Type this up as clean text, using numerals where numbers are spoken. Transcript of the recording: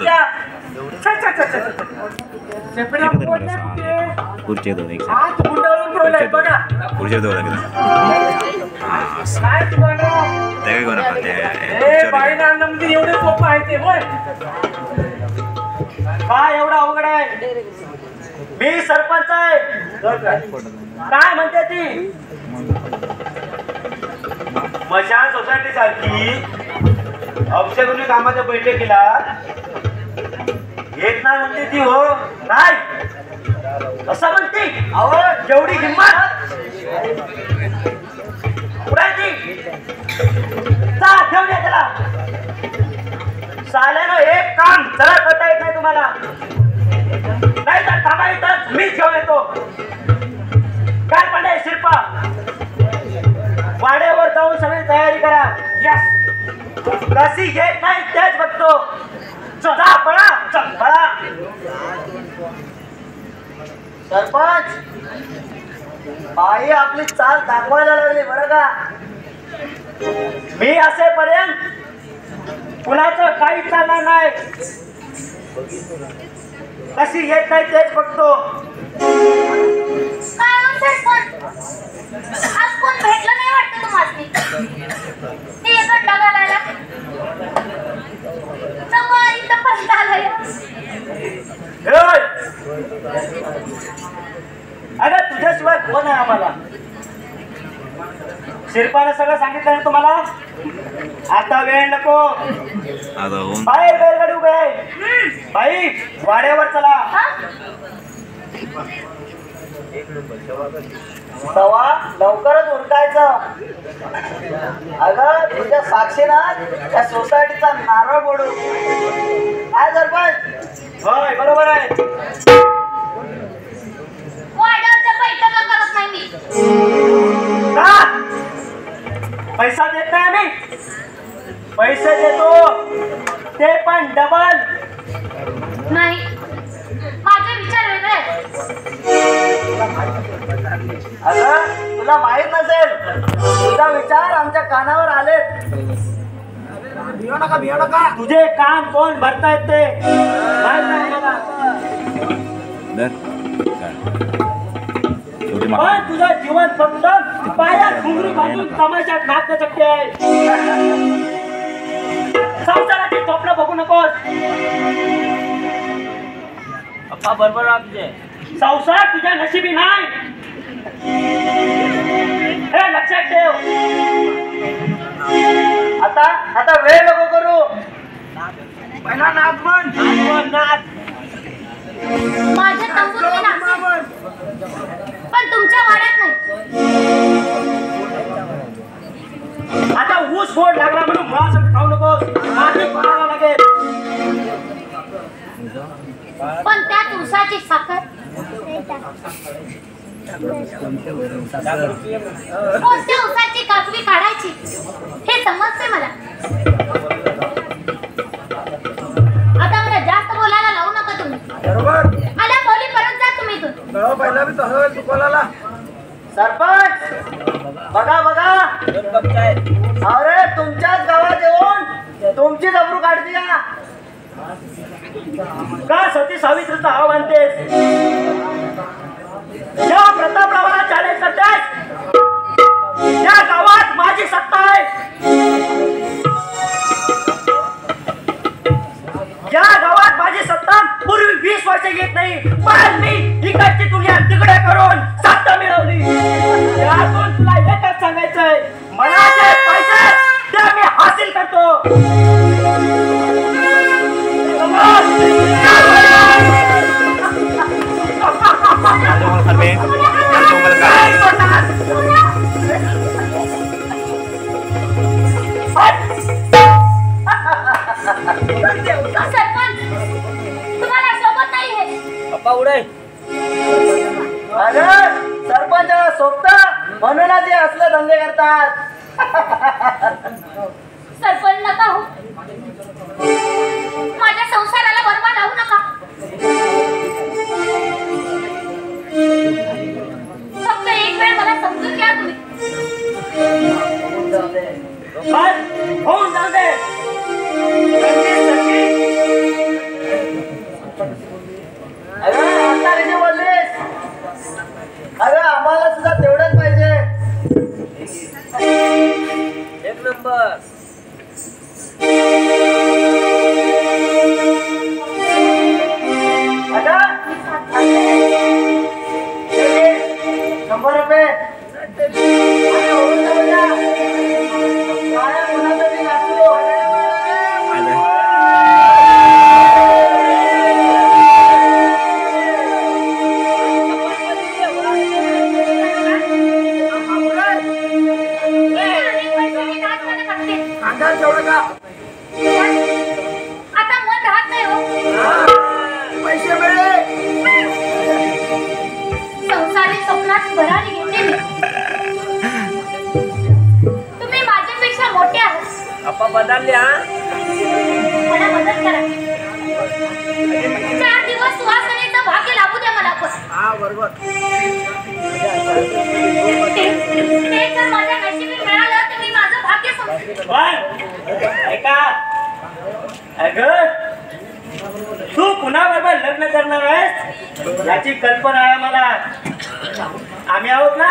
तुमच्या खुर्ची दोन एक हात गुंडाळून ठेवलाय बघा. खुर्ची दोन लागेल काय तुम्हाला त्या काय कोणा ए बाईना अन्न म्हणजे एवढे सोपं आहे ते होय. काय एवढा अवघड आहे. मी सरपंच आहे. काय म्हणते ती मशान सोसायटी सारखी औषधोनी कामाच्या बैठकीला येत नाही म्हणते ती. हो काय असं म्हणते. अहो जेवढी हिंमत उडायची जा घेऊन या त्याला. साल्यानं एक काम सरळ करता येत नाही तुम्हाला. नाही तर थांबा इथंच मीच घेऊन येतो. काय पण आहे शिल्पा वाड्यावर जाऊन सगळी तयारी करा. यस कशी येत नाही तेच बघतो. जा पळा चल पळा. सरपंच बाई आपली चाल दाखवायला लागली बरं का. मी असेपर्यंत कुणाचं काही चालणार नाही. कशी येत नाही तेच बघतो. आज कोण भेटलं नाही वाटतं तुम्हाला. ते एक डगाला जवळ इथं पण झालंय. अगं तुझ्याशिवाय कोण आहे आम्हाला. शिल्पाने सगळं सांगितलं ना तुम्हाला. आता वेळ नको. बाहेर बैलगाडी उभे आहे. बाई वाड्यावर चला. तवा लवकरच उरकायचं. अगं तुझ्या साक्षीनं त्या सोसायटीचा नारळ फोडू. काय सरपंच होय बरोबर आहे. वाड्यावरच्या बैठका करत नाही मी. पैसा देत नाही आम्ही. पैसे देतो ते पण डबल. नाही माझे विचार वेगळे. अगं तुला माहित नसेल. तुझा विचार आमच्या कानावर आले. भिऊ नका. तुझे कान कोण भरतायत ते माहित नाही मला. पण तुझं जीवन फक्त पायात घुंगरू बांधून तमाशात नाचणं शक्य आहे. संसाराची स्वप्न बघू नकोस. अप्पा बरोबर तुझे संसार तुझ्या नशिबी नाही. हे लक्षात ठेव. आता वेळ नको करू. पहिला नाच म्हण. नाच माझ्या तंबूत मी नाचते पण तुमच्या वाड्यात नाही. आता ऊस फोड लागला म्हणून मुळासकट खाऊ नकोस. माती पडायला लागेल. पण त्यात ऊसाची साखर कोणत्या ऊसाची काकवी काढायची हे समजते मला. आता मला जास्त बोलायला लावू नका तुम्ही. आल्या बोली परत जा तुम्ही इथून. पहिला मी तसं चुकवला. सरपंच बघा बघा. अरे तुमच्याच गावात येऊन तुमची जबरू काढती का सती सावित्रीचं हाव आणतेस. या प्रतापरावाला चॅलेंज करतेस. या गावात माझी सत्ता आहे. या गावात माझी सत्ता पूर्वी 20 वर्ष येत नाही. पण मी इकडची दुनिया तिकडे करून सत्ता मिळवली. यातून तुला एकच सांगायचंय. मला जे पाहिजे ते मी हासिल करतो. सरपंच तुम्हाला सोबत नाही हे. अप्पा उडे. अरे सरपंचाला सोबत म्हणूनच हे असले धंदे करतात. सरपंच नका हो. माझ्या संसाराला बरबाद लावू नका. फक्त एक वेळ मला समजून घ्या तुम्ही. होऊन जाऊ दे. करा. 4 दिवस सुहासनीचं भाग्य लाभू द्या मला पण. हा बरोबर. ते जर माझ्या नशिबी मिळालं तर मी माझं भाग्य समजेन. पण ऐका अगं तू कुणाबरोबर लग्न करणार आहेस याची कल्पना आहे मला. आम्ही आहोत ना